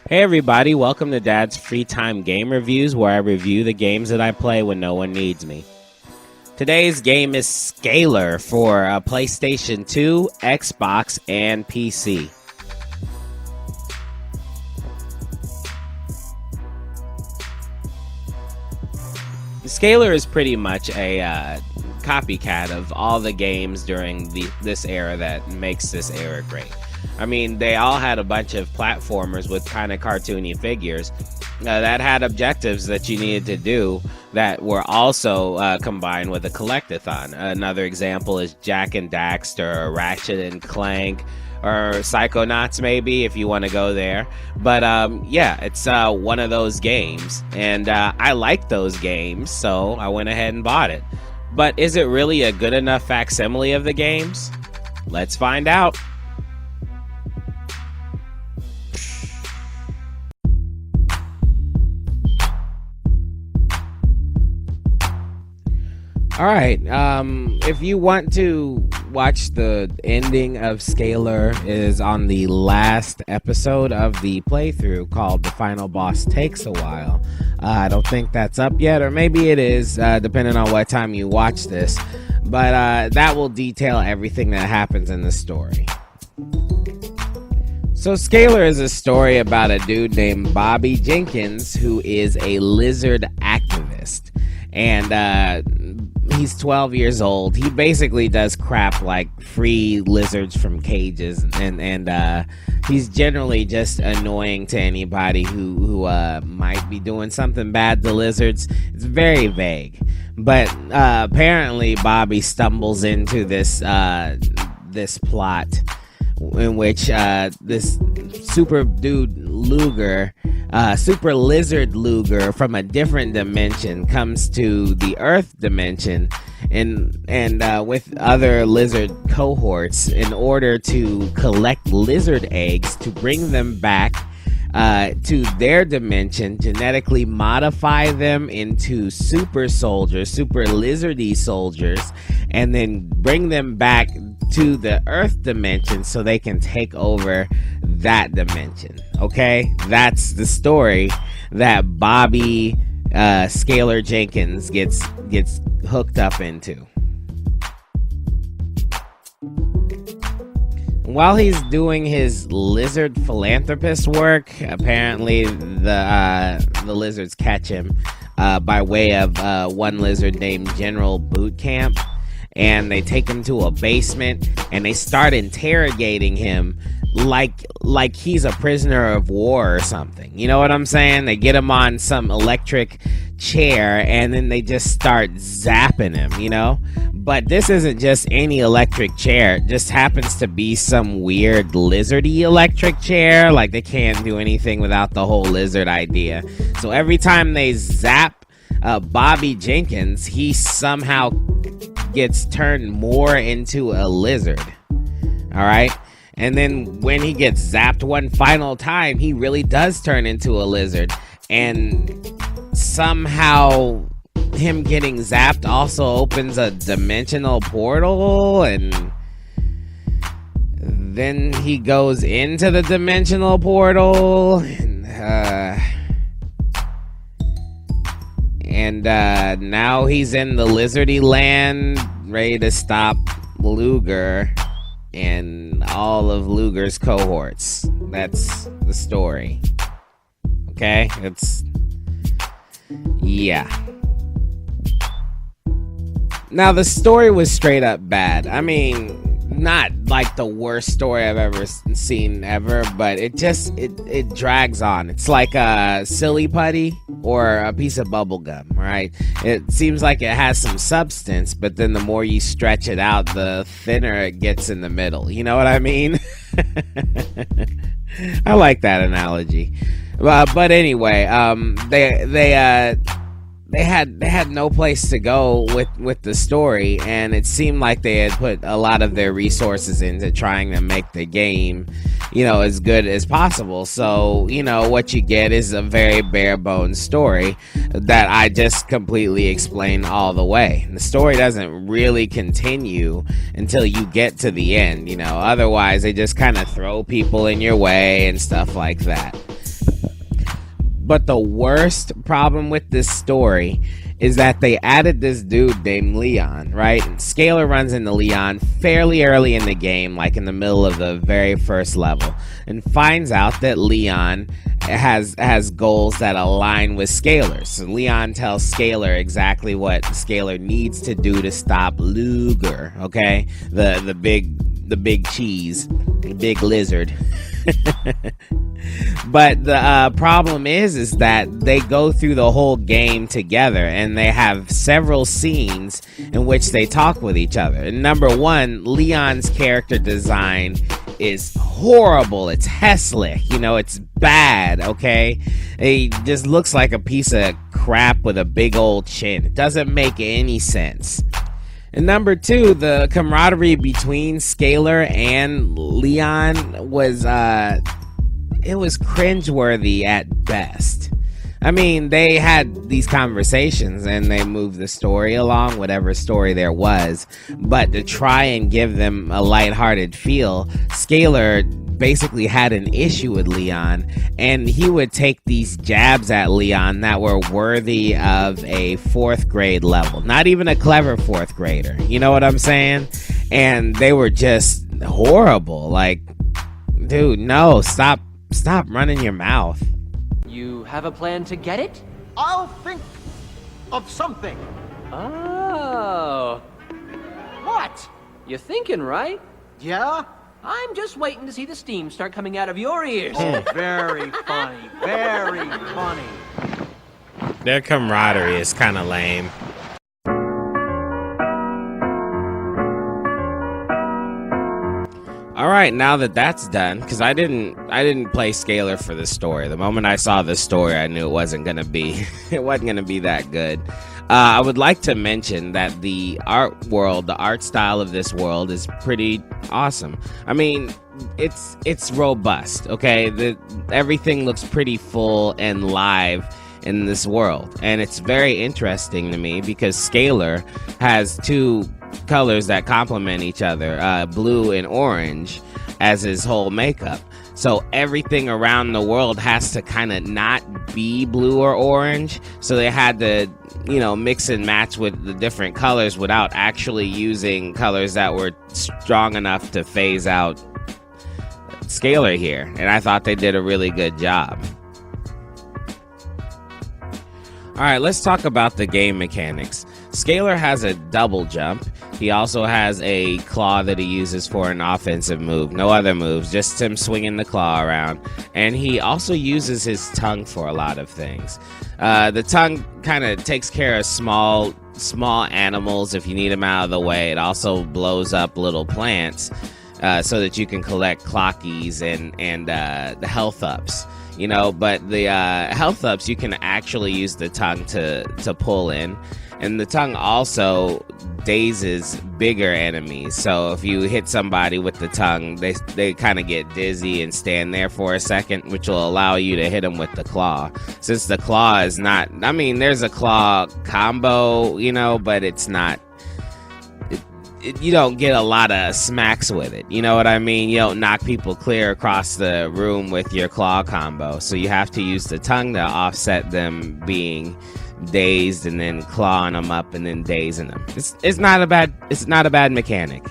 Hey everybody, welcome to Dad's Free Time Game Reviews, where I review the games that I play when no one needs me. Today's game is Scalar for PlayStation 2, Xbox, and PC. Scalar is pretty much a copycat of all the games during this era that makes this era great. I mean, they all had a bunch of platformers with kind of cartoony figures that had objectives that you needed to do that were also combined with a collectathon. Another example is Jak and Daxter, or Ratchet and Clank, or Psychonauts, maybe, if you want to go there. But yeah, it's one of those games, and I like those games, so I went ahead and bought it. But is it really a good enough facsimile of the games? Let's find out. Alright, if you want to watch the ending of Scalar, is on the last episode of the playthrough called The Final Boss Takes a While. I don't think that's up yet, or maybe it is, depending on what time you watch this. But that will detail everything that happens in the story. So Scalar is a story about a dude named Bobby Jenkins who is a lizard activist. And he's 12 years old. He basically does crap like free lizards from cages, and he's generally just annoying to anybody who might be doing something bad to lizards. It's very vague, but apparently Bobby stumbles into this plot in which this super lizard Luger from a different dimension comes to the Earth dimension and with other lizard cohorts in order to collect lizard eggs to bring them back to their dimension, genetically modify them into super lizardy soldiers, and then bring them back to the Earth dimension so they can take over that dimension. Okay, that's the story that Bobby Scalar Jenkins gets hooked up into. While he's doing his lizard philanthropist work, apparently the lizards catch him by way of one lizard named General Bootcamp, and they take him to a basement and they start interrogating him like he's a prisoner of war or something. You know what I'm saying? They get him on some electric chair and then they just start zapping him, you know? But this isn't just any electric chair. It just happens to be some weird lizardy electric chair. Like, they can't do anything without the whole lizard idea. So every time they zap Bobby Jenkins, he somehow gets turned more into a lizard. All right? And then when he gets zapped one final time, he really does turn into a lizard. And somehow him getting zapped also opens a dimensional portal, and then he goes into the dimensional portal, and now he's in the lizardy land, ready to stop Luger and all of Luger's cohorts. That's the story. Okay? Yeah. Now, the story was straight up bad. I mean, not like the worst story I've ever seen ever, but it drags on. It's like a silly putty or a piece of bubble gum, right? It seems like it has some substance, but then the more you stretch it out, the thinner it gets in the middle. You know what I mean? I like that analogy. But anyway, they had no place to go with the story, and it seemed like they had put a lot of their resources into trying to make the game, as good as possible. So, what you get is a very bare bones story that I just completely explain all the way. The story doesn't really continue until you get to the end, otherwise they just kind of throw people in your way and stuff like that. But the worst problem with this story is that they added this dude named Leon, right? And Scalar runs into Leon fairly early in the game, like in the middle of the very first level, and finds out that Leon has goals that align with Scalar. So Leon tells Scalar exactly what Scalar needs to do to stop Luger, okay? The big cheese, the big lizard. But the problem is that they go through the whole game together, and they have several scenes in which they talk with each other. And number one, Leon's character design is horrible. It's Hesslick, you know, it's bad, okay? He just looks like a piece of crap with a big old chin. It doesn't make any sense. And number two, the camaraderie between Scalar and Leon was it was cringeworthy at best. I mean, they had these conversations and they moved the story along, whatever story there was, but to try and give them a lighthearted feel, Scalar basically had an issue with Leon, and he would take these jabs at Leon that were worthy of a 4th grade level, not even a clever 4th grader, you know what I'm saying? And they were just horrible. Like, dude, no, stop running your mouth. You have a plan to get it? I'll think of something. Oh. What? You're thinking, right? Yeah? I'm just waiting to see the steam start coming out of your ears. Oh, very funny. Very funny. Their camaraderie is kind of lame. All right, now that that's done, because I didn't play Scalar for the story. The moment I saw the story, I knew it wasn't gonna be that good. I would like to mention that the art world, the art style of this world is pretty awesome. I mean, it's robust, okay? Everything looks pretty full and live in this world, and it's very interesting to me because Scalar has two colors that complement each other, blue and orange, as his whole makeup. So everything around the world has to kind of not be blue or orange. So they had to, you know, mix and match with the different colors without actually using colors that were strong enough to phase out Scalar here. And I thought they did a really good job. All right, let's talk about the game mechanics. Scalar has a double jump. He also has a claw that he uses for an offensive move. No other moves, just him swinging the claw around. And he also uses his tongue for a lot of things. The tongue kind of takes care of small animals if you need them out of the way. It also blows up little plants so that you can collect clockies and the health ups. You know, but the health ups you can actually use the tongue to pull in. And the tongue also dazes bigger enemies. So if you hit somebody with the tongue, they kind of get dizzy and stand there for a second, which will allow you to hit them with the claw. Since the claw is not, I mean, there's a claw combo, you know, but it's not, you don't get a lot of smacks with it. You know what I mean? You don't knock people clear across the room with your claw combo. So you have to use the tongue to offset them being dazed and then clawing them up and then dazing them. It's not a bad mechanic.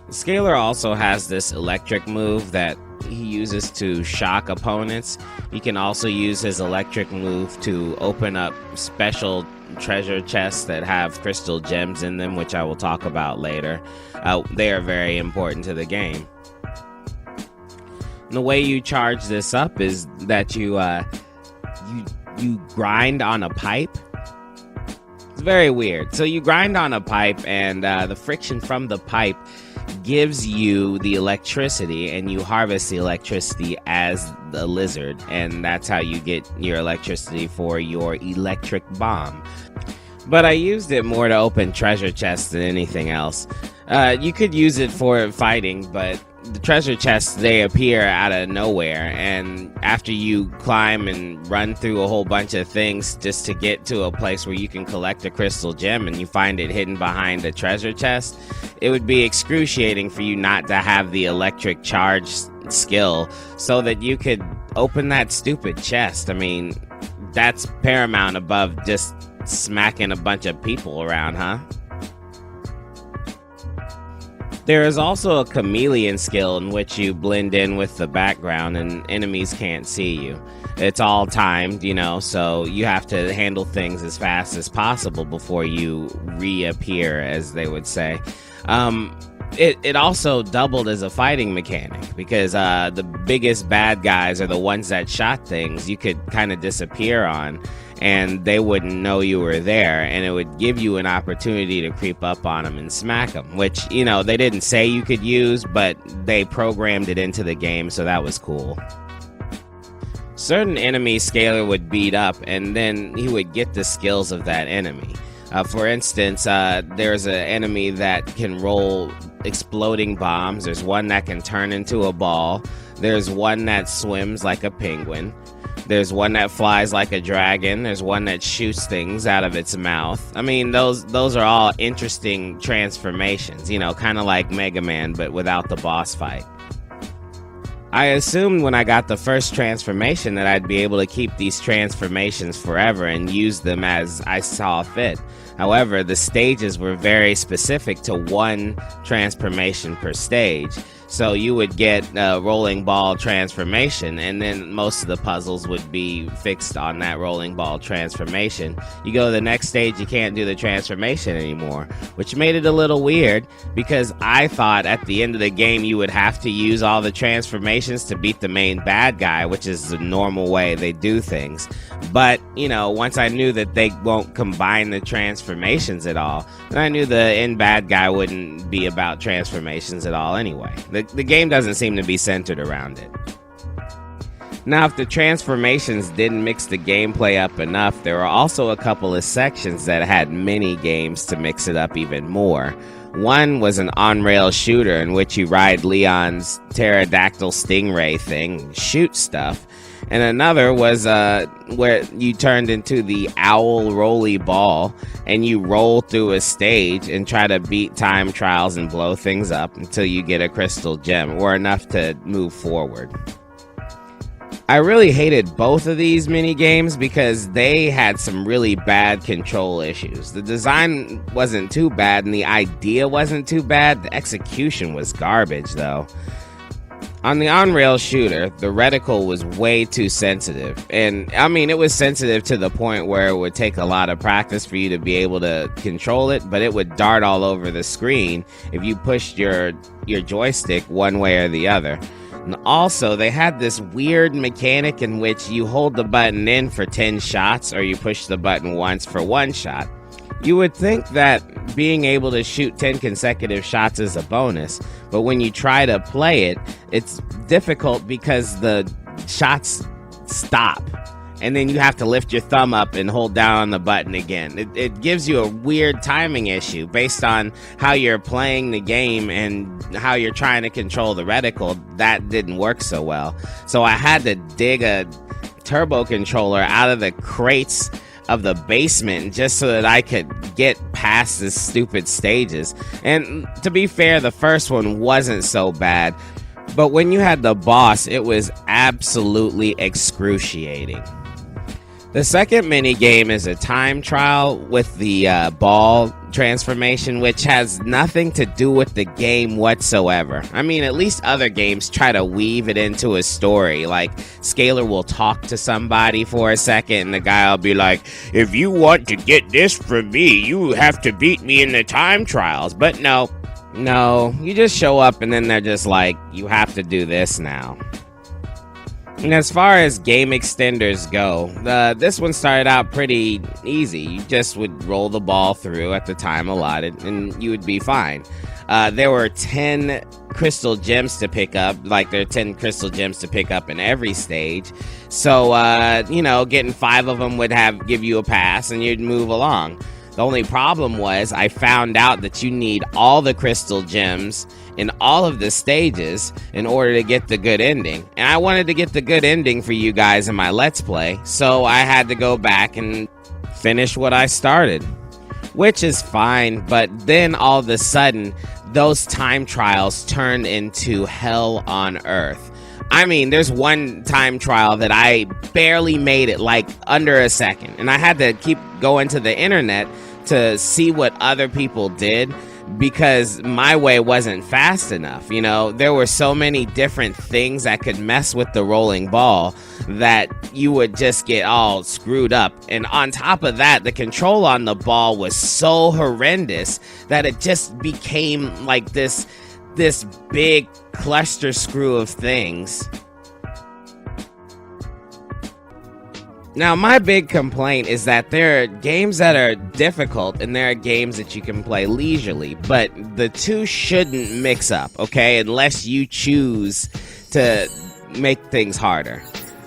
Scalar also has this electric move that he uses to shock opponents. He can also use his electric move to open up special treasure chests that have crystal gems in them, which I will talk about later. They are very important to the game. And the way you charge this up is that you grind on a pipe. It's very weird. So you grind on a pipe, and the friction from the pipe gives you the electricity, and you harvest the electricity as the lizard, and that's how you get your electricity for your electric bomb. But I used it more to open treasure chests than anything else. You could use it for fighting, but the treasure chests, they appear out of nowhere, and after you climb and run through a whole bunch of things just to get to a place where you can collect a crystal gem and you find it hidden behind a treasure chest, it would be excruciating for you not to have the electric charge skill so that you could open that stupid chest. I mean, that's paramount above just smacking a bunch of people around, huh? There is also a chameleon skill in which you blend in with the background and enemies can't see you. It's all timed, you know, so you have to handle things as fast as possible before you reappear, as they would say. It also doubled as a fighting mechanic because the biggest bad guys are the ones that shot things you could kind of disappear on, and they wouldn't know you were there, and it would give you an opportunity to creep up on them and smack them, which, you know, they didn't say you could use, but they programmed it into the game, so that was cool. Certain enemies Scalar would beat up, and then he would get the skills of that enemy. For instance, there's an enemy that can roll exploding bombs. There's one that can turn into a ball. There's one that swims like a penguin. There's one that flies like a dragon. There's one that shoots things out of its mouth. I mean, those are all interesting transformations, you know, kind of like Mega Man, but without the boss fight. I assumed when I got the first transformation that I'd be able to keep these transformations forever and use them as I saw fit. However, the stages were very specific to one transformation per stage. So you would get a rolling ball transformation, and then most of the puzzles would be fixed on that rolling ball transformation. You go to the next stage, you can't do the transformation anymore, which made it a little weird because I thought at the end of the game you would have to use all the transformations to beat the main bad guy, which is the normal way they do things. But, you know, once I knew that they won't combine the transformations at all, then I knew the end bad guy wouldn't be about transformations at all anyway. The game doesn't seem to be centered around it. Now, if the transformations didn't mix the gameplay up enough, there were also a couple of sections that had mini games to mix it up even more. One was an Onrail Shooter in which you ride Leon's pterodactyl stingray thing and shoot stuff. And another was where you turned into the owl roly ball and you roll through a stage and try to beat time trials and blow things up until you get a crystal gem or enough to move forward. I really hated both of these mini games because they had some really bad control issues. The design wasn't too bad and the idea wasn't too bad. The execution was garbage though. On the Onrail Shooter, the reticle was way too sensitive. And, I mean, it was sensitive to the point where it would take a lot of practice for you to be able to control it, but it would dart all over the screen if you pushed your joystick one way or the other. And also, they had this weird mechanic in which you hold the button in for 10 shots or you push the button once for 1 shot. You would think that being able to shoot 10 consecutive shots is a bonus, but when you try to play it, it's difficult because the shots stop, and then you have to lift your thumb up and hold down on the button again. It gives you a weird timing issue based on how you're playing the game and how you're trying to control the reticle. That didn't work so well. So I had to dig a turbo controller out of the crates of the basement just so that I could get past the stupid stages. And to be fair, the first one wasn't so bad, but when you had the boss, it was absolutely excruciating. The second mini game is a time trial with the ball transformation, which has nothing to do with the game whatsoever. I mean, at least other games try to weave it into a story. Like, Scalar will talk to somebody for a second, and the guy will be like, if you want to get this from me, you have to beat me in the time trials. But no, you just show up, and then they're just like, you have to do this now. And as far as game extenders go, this one started out pretty easy. You just would roll the ball through at the time allotted, and you would be fine. There were 10 crystal gems to pick up, like there are 10 crystal gems to pick up in every stage. So, getting 5 of them would give you a pass, and you'd move along. The only problem was I found out that you need all the crystal gems in all of the stages in order to get the good ending. And I wanted to get the good ending for you guys in my Let's Play, so I had to go back and finish what I started. Which is fine, but then all of a sudden, those time trials turned into hell on earth. I mean, there's one time trial that I barely made it, like under a second, and I had to keep going to the internet to see what other people did because my way wasn't fast enough. You know, there were so many different things that could mess with the rolling ball that you would just get all screwed up. And on top of that, the control on the ball was so horrendous that it just became like this big cluster screw of things. Now, my big complaint is that there are games that are difficult and there are games that you can play leisurely, but the two shouldn't mix up, okay? Unless you choose to make things harder.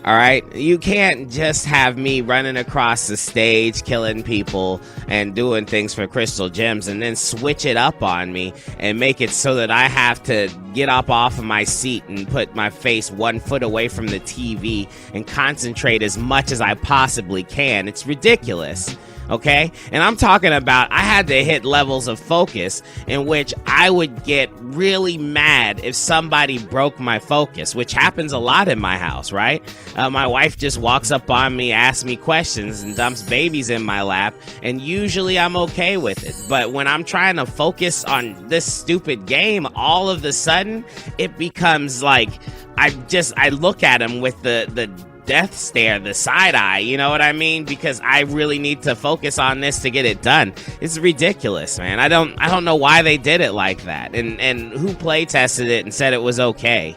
All right, you can't just have me running across the stage, killing people and doing things for crystal gems and then switch it up on me and make it so that I have to get up off of my seat and put my face 1 foot away from the TV and concentrate as much as I possibly can. It's ridiculous. Okay, and I'm talking about I had to hit levels of focus in which I would get really mad if somebody broke my focus, which happens a lot in my house, right? My wife just walks up on me, asks me questions, and dumps babies in my lap, and usually I'm okay with it. But when I'm trying to focus on this stupid game, all of a sudden it becomes like I look at him with the death stare, the side eye, you know what I mean? Because I really need to focus on this to get it done. It's ridiculous, man. I don't know why they did it like that, and who play tested it and said it was okay.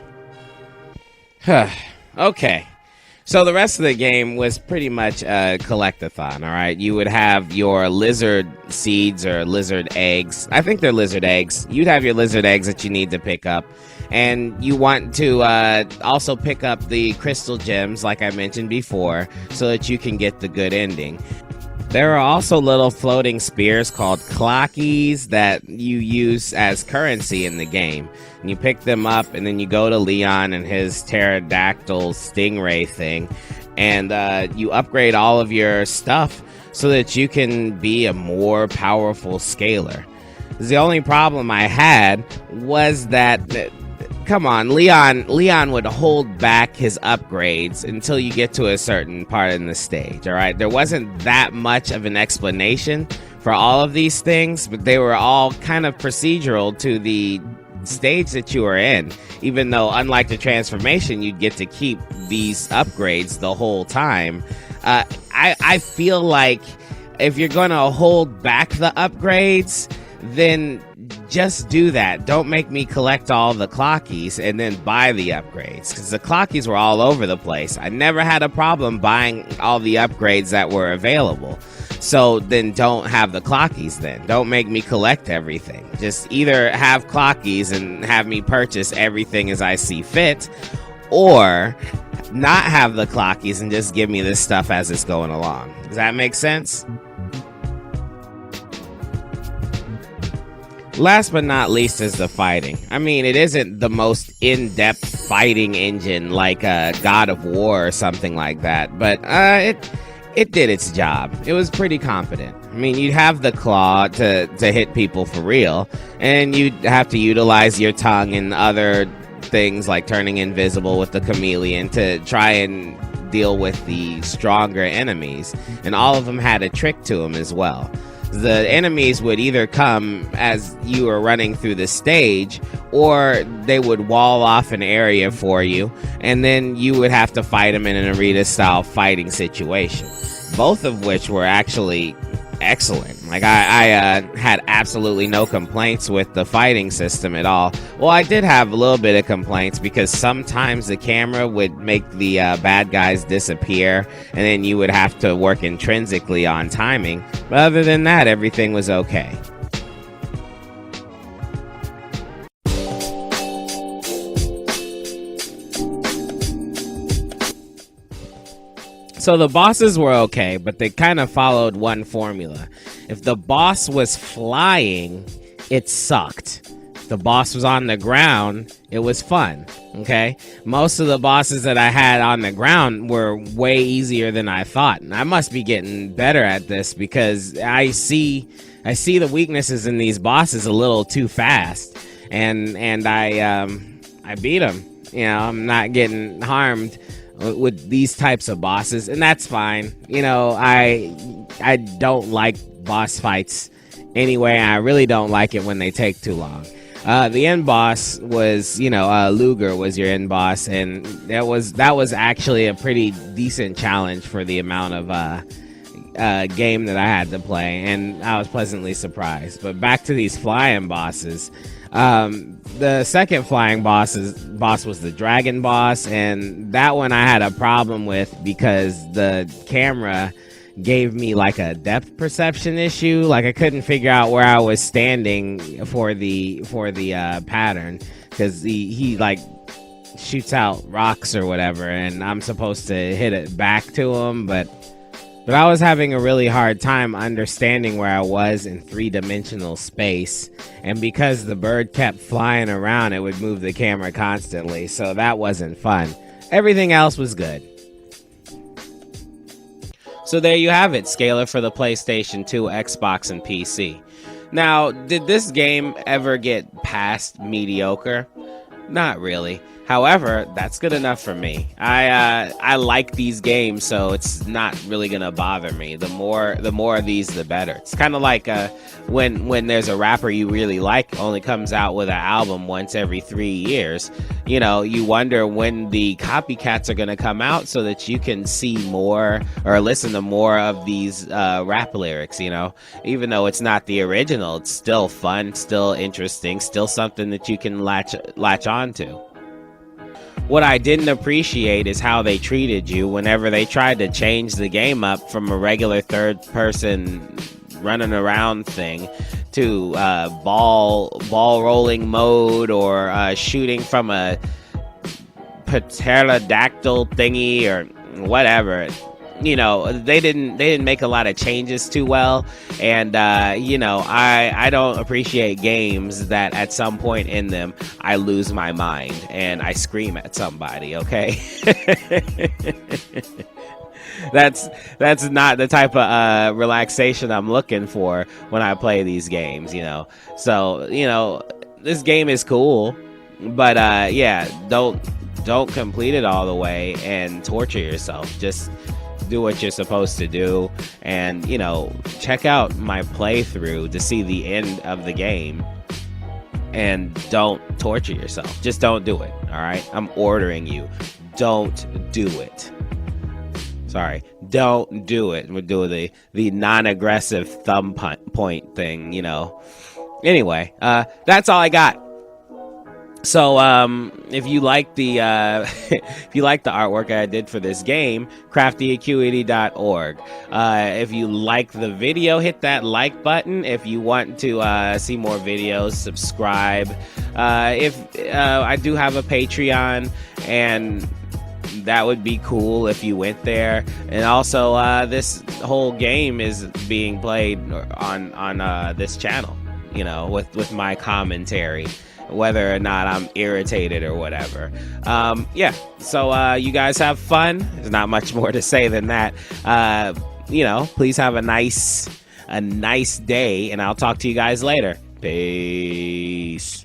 Okay, so the rest of the game was pretty much a collectathon. All right, you would have your lizard seeds or lizard eggs. I think they're lizard eggs. You'd have your lizard eggs that you need to pick up. And you want to also pick up the crystal gems, like I mentioned before, so that you can get the good ending. There are also little floating spears called clockies that you use as currency in the game. And you pick them up, and then you go to Leon and his pterodactyl stingray thing, and you upgrade all of your stuff so that you can be a more powerful scaler. The only problem I had was that come on, Leon would hold back his upgrades until you get to a certain part in the stage, all right? There wasn't that much of an explanation for all of these things, but they were all kind of procedural to the stage that you were in, even though, unlike the transformation, you'd get to keep these upgrades the whole time. I feel like if you're going to hold back the upgrades, then just do that. Don't make me collect all the clockies and then buy the upgrades, because the clockies were all over the place. I never had a problem buying all the upgrades that were available. So then don't have the clockies then. Don't make me collect everything. Just either have clockies and have me purchase everything as I see fit, or not have the clockies and just give me this stuff as it's going along. Does that make sense? Last but not least is the fighting. I mean, it isn't the most in-depth fighting engine like God of War or something like that, but it did its job. It was pretty competent. I mean, you'd have the claw to hit people for real, and you'd have to utilize your tongue and other things like turning invisible with the chameleon to try and deal with the stronger enemies, and all of them had a trick to them as well. The enemies would either come as you were running through the stage, or they would wall off an area for you, and then you would have to fight them in an arena-style fighting situation. Both of which were actually excellent. Like, I had absolutely no complaints with the fighting system at all. Well, I did have a little bit of complaints because sometimes the camera would make the bad guys disappear, and then you would have to work intrinsically on timing. But other than that, everything was okay. So the bosses were okay, but they kind of followed one formula. If the boss was flying, it sucked. If the boss was on the ground, it was fun, okay? Most of the bosses that I had on the ground were way easier than I thought. And I must be getting better at this because I see the weaknesses in these bosses a little too fast. And I beat them. You know, I'm not getting harmed with these types of bosses, and that's fine. You know, I don't like boss fights anyway. I really don't like it when they take too long. The end boss was, you know, Luger was your end boss, and that was actually a pretty decent challenge for the amount of game that I had to play, and I was pleasantly surprised. But back to these flying bosses. The second flying boss was the dragon boss, and that one I had a problem with because the camera gave me like a depth perception issue. Like I couldn't figure out where I was standing for the pattern, because he like shoots out rocks or whatever, and I'm supposed to hit it back to him, but I was having a really hard time understanding where I was in three-dimensional space, and because the bird kept flying around, it would move the camera constantly, so that wasn't fun. Everything else was good. So there you have it, Scaler for the PlayStation 2, Xbox, and PC. Now, did this game ever get past mediocre? Not really. However, that's good enough for me. I like these games, so it's not really gonna bother me. The more of these, the better. It's kind of like when there's a rapper you really like only comes out with an album once every 3 years. You know, you wonder when the copycats are gonna come out so that you can see more or listen to more of these rap lyrics. You know, even though it's not the original, it's still fun, still interesting, still something that you can latch on to. What I didn't appreciate is how they treated you whenever they tried to change the game up from a regular third-person running around thing to ball rolling mode, or shooting from a pterodactyl thingy or whatever. You know, they didn't make a lot of changes too well, and you know, I don't appreciate games that at some point in them I lose my mind and I scream at somebody. Okay, that's not the type of relaxation I'm looking for when I play these games. You know, so you know, this game is cool, but yeah, don't complete it all the way and torture yourself. Just do what you're supposed to do, and you know, check out my playthrough to see the end of the game, and don't torture yourself. Just don't do it. All right, I'm ordering you, don't do it. Sorry, don't do it. We'll do the non-aggressive thumb point thing, you know. Anyway, that's all I got. So if you like the if you like the artwork I did for this game, CraftyAcuity.org. If you like the video, hit that like button. If you want to see more videos, subscribe. If I do have a Patreon, and that would be cool if you went there. And also this whole game is being played on this channel, you know, with my commentary, whether or not I'm irritated or whatever. Yeah, so you guys have fun. There's not much more to say than that. You know, please have a nice day, and I'll talk to you guys later. Peace.